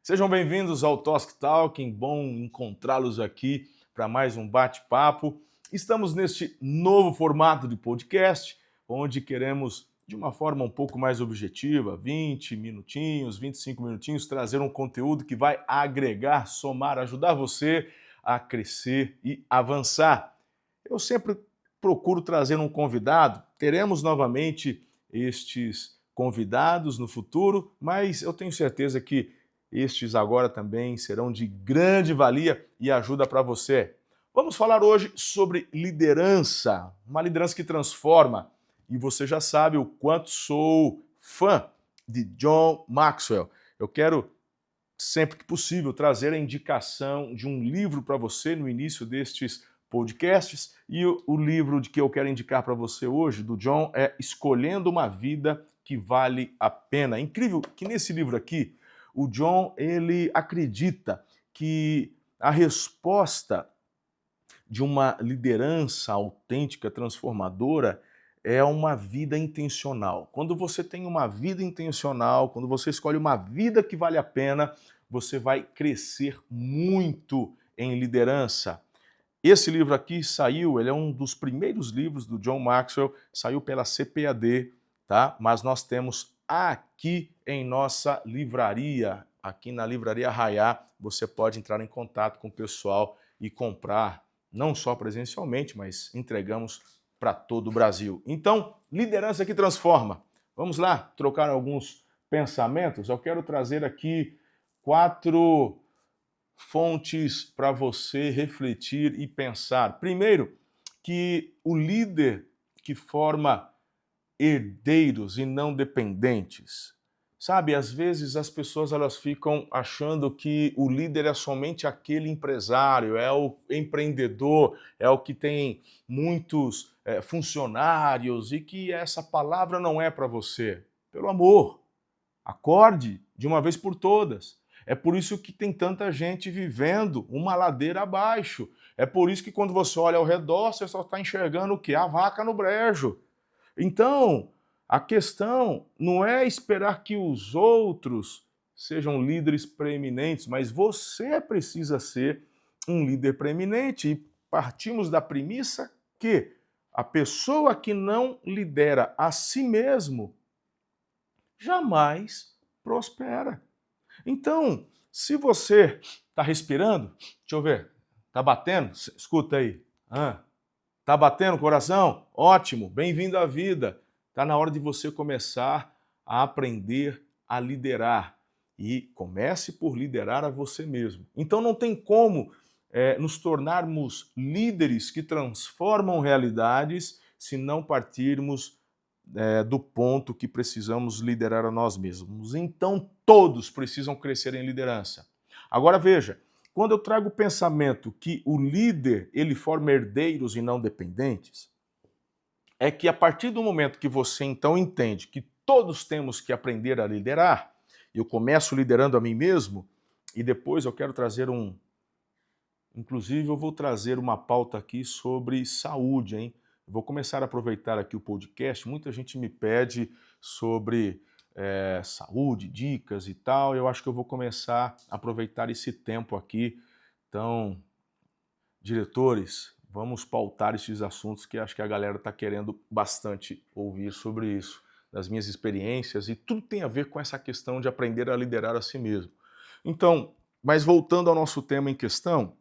Sejam bem-vindos ao Tosk Talking, bom encontrá-los aqui para mais um bate-papo. Estamos neste novo formato de podcast, onde queremos, de uma forma um pouco mais objetiva, 20 minutinhos, 25 minutinhos, trazer um conteúdo que vai agregar, somar, ajudar você a crescer e avançar. Eu sempre procuro trazer um convidado, teremos novamente estes convidados no futuro, mas eu tenho certeza que estes agora também serão de grande valia e ajuda para você. Vamos falar hoje sobre liderança, uma liderança que transforma. E você já sabe o quanto sou fã de John Maxwell. Eu quero, sempre que possível, trazer a indicação de um livro para você no início destes podcasts. E o livro de que eu quero indicar para você hoje, do John, é Escolhendo uma Vida que Vale a Pena. Incrível que nesse livro aqui, o John, ele acredita que a resposta de uma liderança autêntica, transformadora, é uma vida intencional. Quando você tem uma vida intencional, quando você escolhe uma vida que vale a pena, você vai crescer muito em liderança. Esse livro aqui saiu, ele é um dos primeiros livros do John Maxwell, saiu pela CPAD, tá? Mas nós temos aqui em nossa livraria, aqui na Livraria Arraiá, você pode entrar em contato com o pessoal e comprar, não só presencialmente, mas entregamos para todo o Brasil. Então, liderança que transforma. Vamos lá, trocar alguns pensamentos? Eu quero trazer aqui 4 fontes para você refletir e pensar. Primeiro, que o líder que forma herdeiros e não dependentes. Sabe, às vezes as pessoas elas ficam achando que o líder é somente aquele empresário, é o empreendedor, é o que tem muitos funcionários e que essa palavra não é para você. Pelo amor, acorde de uma vez por todas. É por isso que tem tanta gente vivendo uma ladeira abaixo. É por isso que quando você olha ao redor, você só está enxergando o quê? A vaca no brejo. Então, a questão não é esperar que os outros sejam líderes preeminentes, mas você precisa ser um líder preeminente. E partimos da premissa que a pessoa que não lidera a si mesmo jamais prospera. Então, se você está respirando, deixa eu ver, está batendo? Escuta aí. Está batendo o coração? Ótimo, bem-vindo à vida. Está na hora de você começar a aprender a liderar. E comece por liderar a você mesmo. Então não tem como nos tornarmos líderes que transformam realidades se não partirmos do ponto que precisamos liderar a nós mesmos. Então todos precisam crescer em liderança. Agora veja, quando eu trago o pensamento que o líder ele forma herdeiros e não dependentes, é que a partir do momento que você então entende que todos temos que aprender a liderar, eu começo liderando a mim mesmo e depois eu quero trazer inclusive eu vou trazer uma pauta aqui sobre saúde, hein? Vou começar a aproveitar aqui o podcast, muita gente me pede sobre saúde, dicas e tal, eu acho que eu vou começar a aproveitar esse tempo aqui. Então, diretores, vamos pautar esses assuntos que acho que a galera está querendo bastante ouvir sobre isso, das minhas experiências, e tudo tem a ver com essa questão de aprender a liderar a si mesmo. Então, mas voltando ao nosso tema em questão,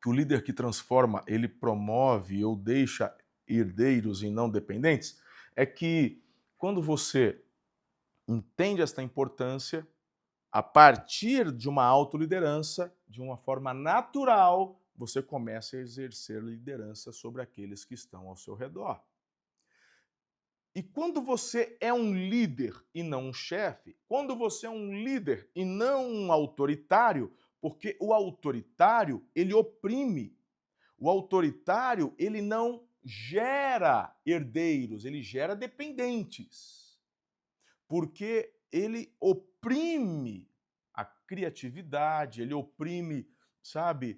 que o líder que transforma, ele promove ou deixa herdeiros e não dependentes, é que quando você entende esta importância, a partir de uma autoliderança, de uma forma natural, você começa a exercer liderança sobre aqueles que estão ao seu redor. E quando você é um líder e não um chefe, quando você é um líder e não um autoritário, porque o autoritário, ele oprime. O autoritário, ele não gera herdeiros, ele gera dependentes. Porque ele oprime a criatividade, ele oprime, sabe,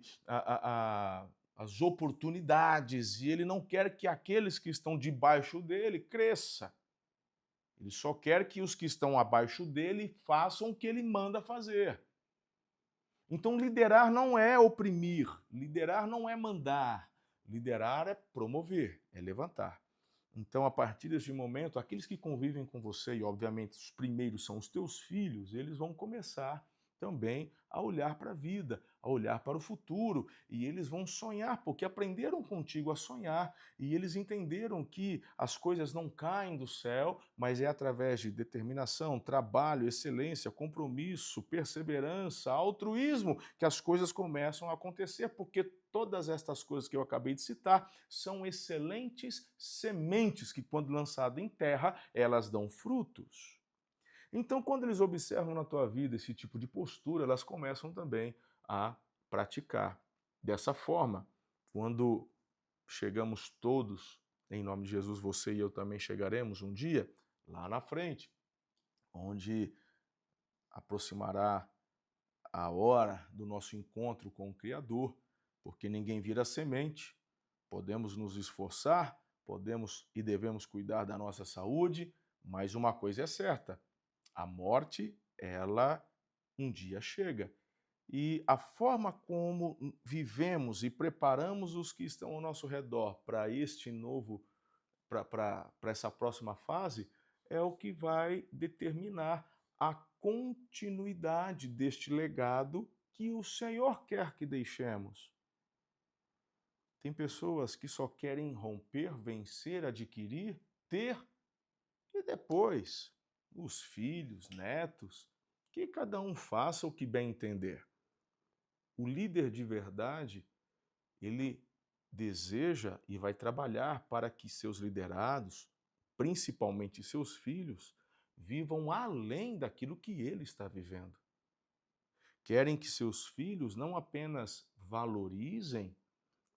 as oportunidades, e ele não quer que aqueles que estão debaixo dele cresça. Ele só quer que os que estão abaixo dele façam o que ele manda fazer. Então, liderar não é oprimir, liderar não é mandar, liderar é promover, é levantar. Então, a partir deste momento, aqueles que convivem com você, e obviamente os primeiros são os teus filhos, eles vão começar também a olhar para a vida, a olhar para o futuro, e eles vão sonhar, porque aprenderam contigo a sonhar, e eles entenderam que as coisas não caem do céu, mas é através de determinação, trabalho, excelência, compromisso, perseverança, altruísmo, que as coisas começam a acontecer, porque todas estas coisas que eu acabei de citar são excelentes sementes que, quando lançadas em terra, elas dão frutos. Então, quando eles observam na tua vida esse tipo de postura, elas começam também a praticar. Dessa forma, quando chegamos todos, em nome de Jesus, você e eu também chegaremos um dia lá na frente, onde aproximará a hora do nosso encontro com o Criador, porque ninguém vira semente, podemos nos esforçar, podemos e devemos cuidar da nossa saúde, mas uma coisa é certa, a morte, ela um dia chega. E a forma como vivemos e preparamos os que estão ao nosso redor para este novo, para essa próxima fase, é o que vai determinar a continuidade deste legado que o Senhor quer que deixemos. Tem pessoas que só querem romper, vencer, adquirir, ter e depois os filhos, netos, que cada um faça o que bem entender. O líder de verdade, ele deseja e vai trabalhar para que seus liderados, principalmente seus filhos, vivam além daquilo que ele está vivendo. Querem que seus filhos não apenas valorizem,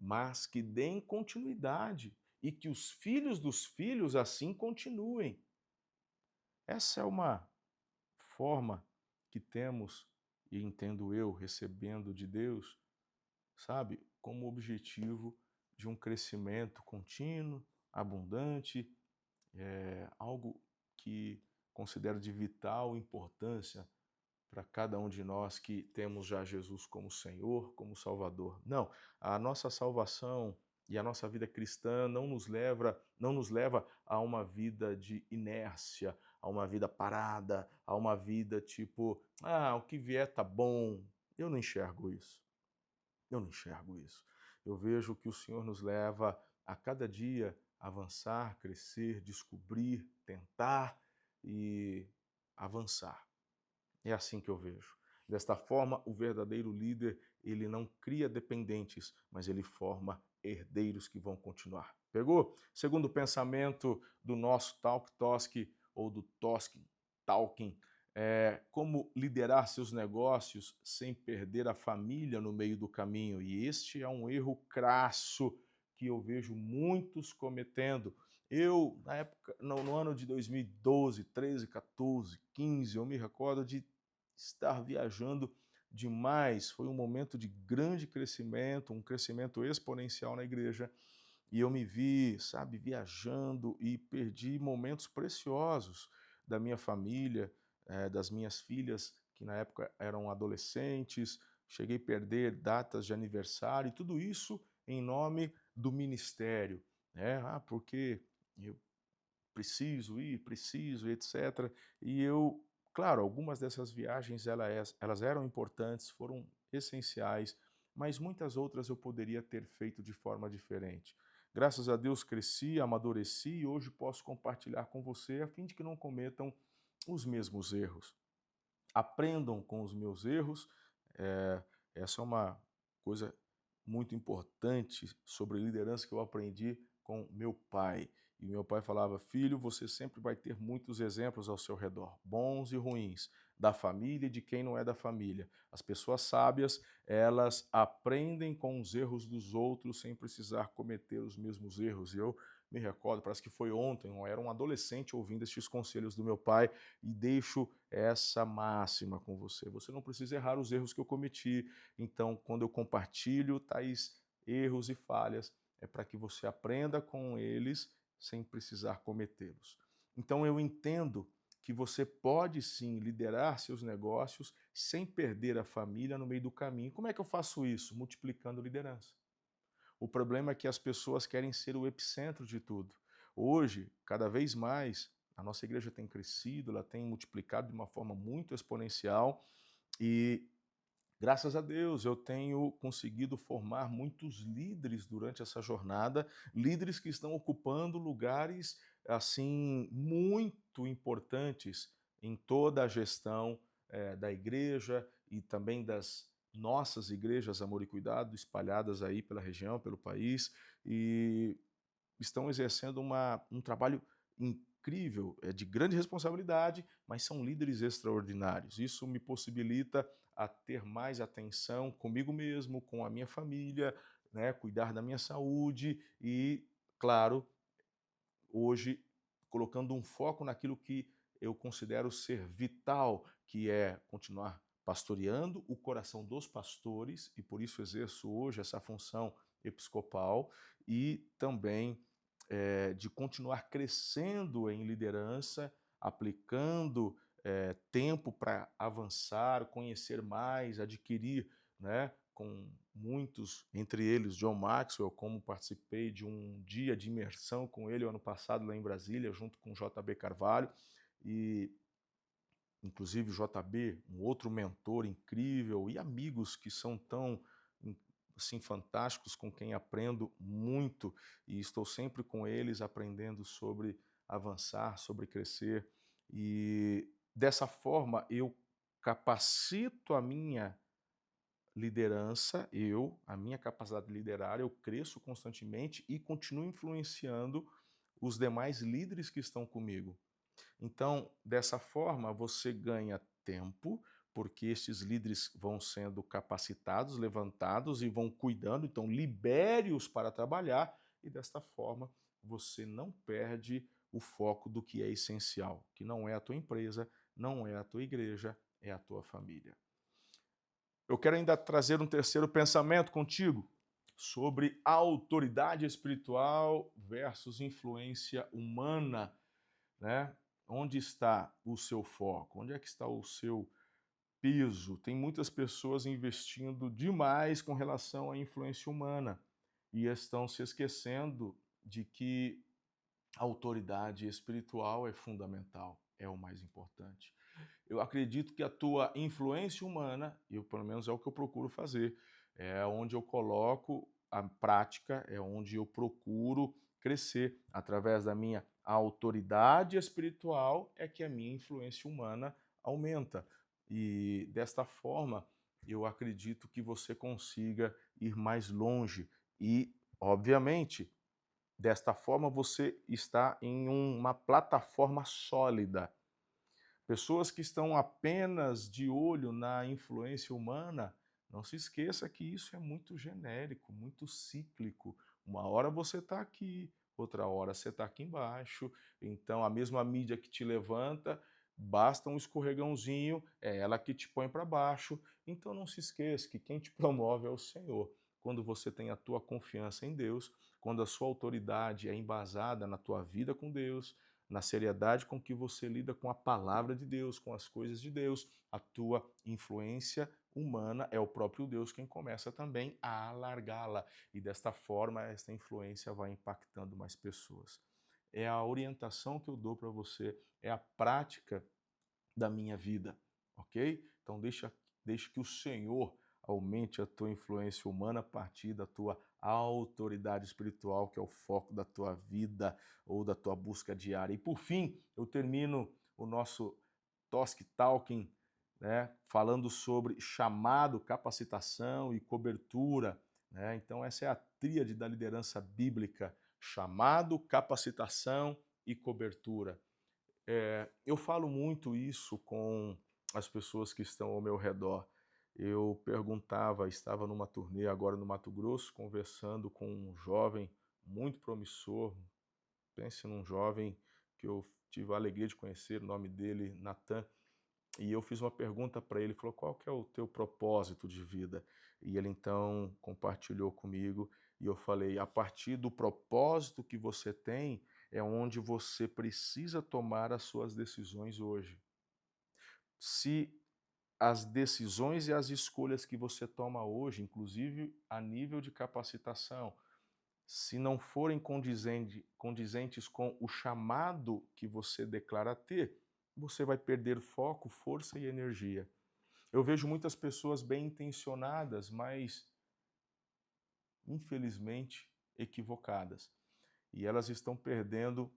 mas que deem continuidade e que os filhos dos filhos assim continuem. Essa é uma forma que temos, e entendo eu, recebendo de Deus, sabe, como objetivo de um crescimento contínuo, abundante, algo que considero de vital importância para cada um de nós que temos já Jesus como Senhor, como Salvador. Não, a nossa salvação e a nossa vida cristã não nos leva a uma vida de inércia, a uma vida parada, a uma vida tipo, o que vier tá bom. Eu não enxergo isso. Eu não enxergo isso. Eu vejo que o Senhor nos leva a cada dia avançar, crescer, descobrir, tentar e avançar. É assim que eu vejo. Desta forma, o verdadeiro líder, ele não cria dependentes, mas ele forma herdeiros que vão continuar. Pegou? Segundo pensamento do nosso Talk Tosk, ou do Tosk Talking, como liderar seus negócios sem perder a família no meio do caminho. E este é um erro crasso que eu vejo muitos cometendo. Eu, na época, no ano de 2012, 13, 14, 15, eu me recordo de estar viajando demais. Foi um momento de grande crescimento, um crescimento exponencial na igreja. E eu me vi, sabe, viajando e perdi momentos preciosos da minha família, das minhas filhas, que na época eram adolescentes. Cheguei a perder datas de aniversário, e tudo isso em nome do ministério, né? Porque eu preciso ir, preciso, etc. E eu, claro, algumas dessas viagens elas eram importantes, foram essenciais, mas muitas outras eu poderia ter feito de forma diferente. Graças a Deus cresci, amadureci e hoje posso compartilhar com você a fim de que não cometam os mesmos erros. Aprendam com os meus erros. Essa é uma coisa muito importante sobre liderança que eu aprendi com meu pai. E meu pai falava: filho, você sempre vai ter muitos exemplos ao seu redor, bons e ruins, da família e de quem não é da família. As pessoas sábias, elas aprendem com os erros dos outros sem precisar cometer os mesmos erros. E eu me recordo, parece que foi ontem, eu era um adolescente ouvindo estes conselhos do meu pai, e deixo essa máxima com você. Você não precisa errar os erros que eu cometi. Então, quando eu compartilho tais erros e falhas, é para que você aprenda com eles sem precisar cometê-los. Então, eu entendo que você pode sim liderar seus negócios sem perder a família no meio do caminho. Como é que eu faço isso? Multiplicando liderança. O problema é que as pessoas querem ser o epicentro de tudo. Hoje, cada vez mais, a nossa igreja tem crescido, ela tem multiplicado de uma forma muito exponencial e, graças a Deus, eu tenho conseguido formar muitos líderes durante essa jornada, líderes que estão ocupando lugares assim muito importantes em toda a gestão da igreja e também das nossas igrejas Amor e Cuidado espalhadas aí pela região, pelo país, e estão exercendo um trabalho incrível, de grande responsabilidade, mas são líderes extraordinários. Isso me possibilita a ter mais atenção comigo mesmo, com a minha família, né, cuidar da minha saúde e, claro, hoje colocando um foco naquilo que eu considero ser vital, que é continuar pastoreando o coração dos pastores, e por isso exerço hoje essa função episcopal, e também de continuar crescendo em liderança, aplicando tempo para avançar, conhecer mais, adquirir, né, com muitos, entre eles John Maxwell, como participei de um dia de imersão com ele ano passado lá em Brasília, junto com JB Carvalho, e inclusive JB, um outro mentor incrível, e amigos que são tão assim, fantásticos, com quem aprendo muito, e estou sempre com eles aprendendo sobre avançar, sobre crescer, e dessa forma eu capacito a minha liderança, a minha capacidade de liderar, eu cresço constantemente e continuo influenciando os demais líderes que estão comigo. Então, dessa forma, você ganha tempo, porque esses líderes vão sendo capacitados, levantados e vão cuidando, então libere-os para trabalhar, e desta forma você não perde o foco do que é essencial, que não é a tua empresa, não é a tua igreja, é a tua família. Eu quero ainda trazer um terceiro pensamento contigo sobre a autoridade espiritual versus influência humana, né? Onde está o seu foco? Onde é que está o seu peso? Tem muitas pessoas investindo demais com relação à influência humana e estão se esquecendo de que a autoridade espiritual é fundamental, é o mais importante. Eu acredito que a tua influência humana, e pelo menos é o que eu procuro fazer, é onde eu coloco a prática, é onde eu procuro crescer. Através da minha autoridade espiritual é que a minha influência humana aumenta. E desta forma, eu acredito que você consiga ir mais longe. E, obviamente, desta forma você está em uma plataforma sólida. Pessoas que estão apenas de olho na influência humana, não se esqueça que isso é muito genérico, muito cíclico. Uma hora você está aqui, outra hora você está aqui embaixo. Então, a mesma mídia que te levanta, basta um escorregãozinho, é ela que te põe para baixo. Então, não se esqueça que quem te promove é o Senhor. Quando você tem a tua confiança em Deus, quando a sua autoridade é embasada na tua vida com Deus, na seriedade com que você lida com a palavra de Deus, com as coisas de Deus, a tua influência humana é o próprio Deus quem começa também a alargá-la. E desta forma, esta influência vai impactando mais pessoas. É a orientação que eu dou para você, é a prática da minha vida, ok? Então deixa que o Senhor aumente a tua influência humana a partir da tua autoridade espiritual, que é o foco da tua vida ou da tua busca diária. E por fim, eu termino o nosso Tosk Talking, né, falando sobre chamado, capacitação e cobertura, né? Então essa é a tríade da liderança bíblica: chamado, capacitação e cobertura. Eu falo muito isso com as pessoas que estão ao meu redor. Eu perguntava, estava numa turnê agora no Mato Grosso, conversando com um jovem muito promissor. Pense num jovem que eu tive a alegria de conhecer, o nome dele, Natan. E eu fiz uma pergunta para ele, falou: qual que é o teu propósito de vida? E ele então compartilhou comigo, e eu falei: a partir do propósito que você tem, é onde você precisa tomar as suas decisões hoje. Se as decisões e as escolhas que você toma hoje, inclusive a nível de capacitação, se não forem condizentes com o chamado que você declara ter, você vai perder foco, força e energia. Eu vejo muitas pessoas bem intencionadas, mas infelizmente equivocadas. E elas estão perdendo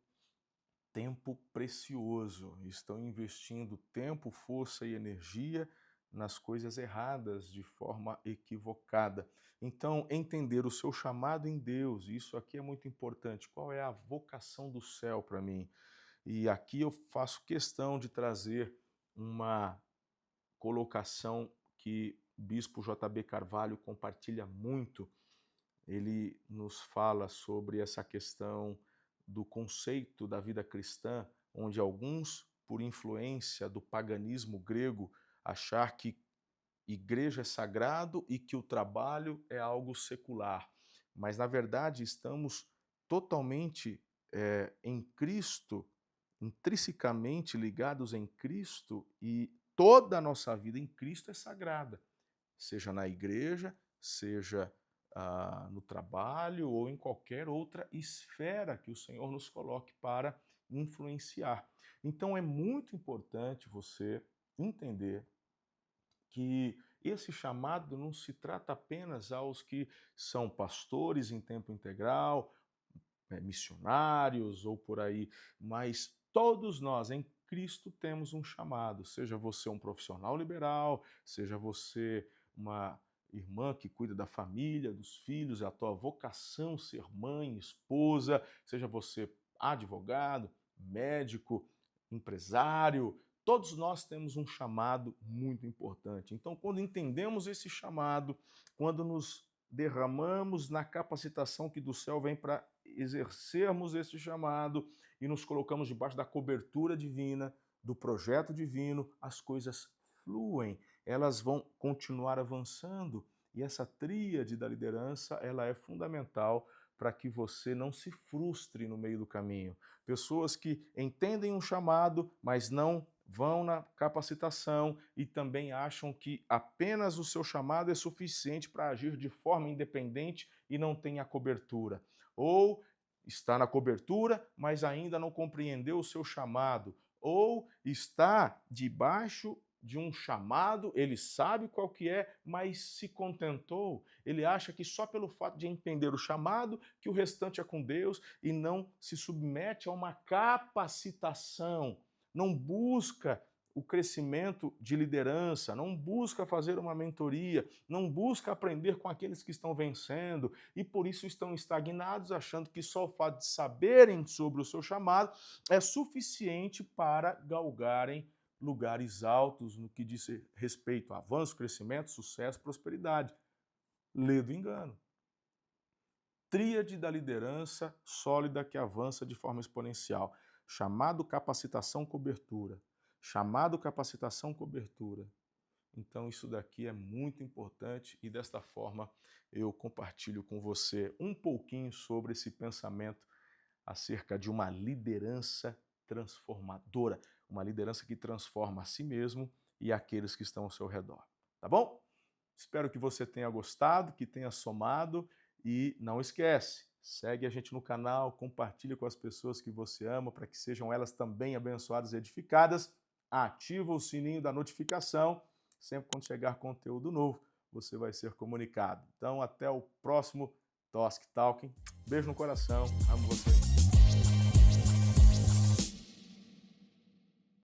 tempo precioso, estão investindo tempo, força e energia nas coisas erradas de forma equivocada. Então, entender o seu chamado em Deus, isso aqui é muito importante. Qual é a vocação do céu para mim? E aqui eu faço questão de trazer uma colocação que o bispo J.B. Carvalho compartilha muito. Ele nos fala sobre essa questão do conceito da vida cristã, onde alguns, por influência do paganismo grego, achar que igreja é sagrado e que o trabalho é algo secular. Mas, na verdade, estamos totalmente em Cristo, intrinsecamente ligados em Cristo, e toda a nossa vida em Cristo é sagrada, seja na igreja, seja no trabalho ou em qualquer outra esfera que o Senhor nos coloque para influenciar. Então é muito importante você entender que esse chamado não se trata apenas aos que são pastores em tempo integral, missionários ou por aí, mas todos nós em Cristo temos um chamado, seja você um profissional liberal, seja você uma irmã que cuida da família, dos filhos, é a tua vocação ser mãe, esposa, seja você advogado, médico, empresário, todos nós temos um chamado muito importante. Então, quando entendemos esse chamado, quando nos derramamos na capacitação que do céu vem para exercermos esse chamado e nos colocamos debaixo da cobertura divina, do projeto divino, as coisas fluem, elas vão continuar avançando e essa tríade da liderança, ela é fundamental para que você não se frustre no meio do caminho. Pessoas que entendem um chamado, mas não vão na capacitação e também acham que apenas o seu chamado é suficiente para agir de forma independente e não tem a cobertura. Ou está na cobertura, mas ainda não compreendeu o seu chamado. Ou está debaixo de um chamado, ele sabe qual que é, mas se contentou. Ele acha que só pelo fato de entender o chamado, que o restante é com Deus e não se submete a uma capacitação, não busca o crescimento de liderança, não busca fazer uma mentoria, não busca aprender com aqueles que estão vencendo e por isso estão estagnados, achando que só o fato de saberem sobre o seu chamado é suficiente para galgarem lugares altos no que diz respeito a avanço, crescimento, sucesso, prosperidade. Lê do engano. Tríade da liderança sólida que avança de forma exponencial. Chamado, capacitação, cobertura. Chamado, capacitação, cobertura. Então isso daqui é muito importante e desta forma eu compartilho com você um pouquinho sobre esse pensamento acerca de uma liderança transformadora, uma liderança que transforma a si mesmo e aqueles que estão ao seu redor. Tá bom? Espero que você tenha gostado, que tenha somado e não esquece, segue a gente no canal, compartilha com as pessoas que você ama para que sejam elas também abençoadas e edificadas. Ativa o sininho da notificação, sempre quando chegar conteúdo novo, você vai ser comunicado. Então, até o próximo Tosk Talking. Beijo no coração, amo vocês.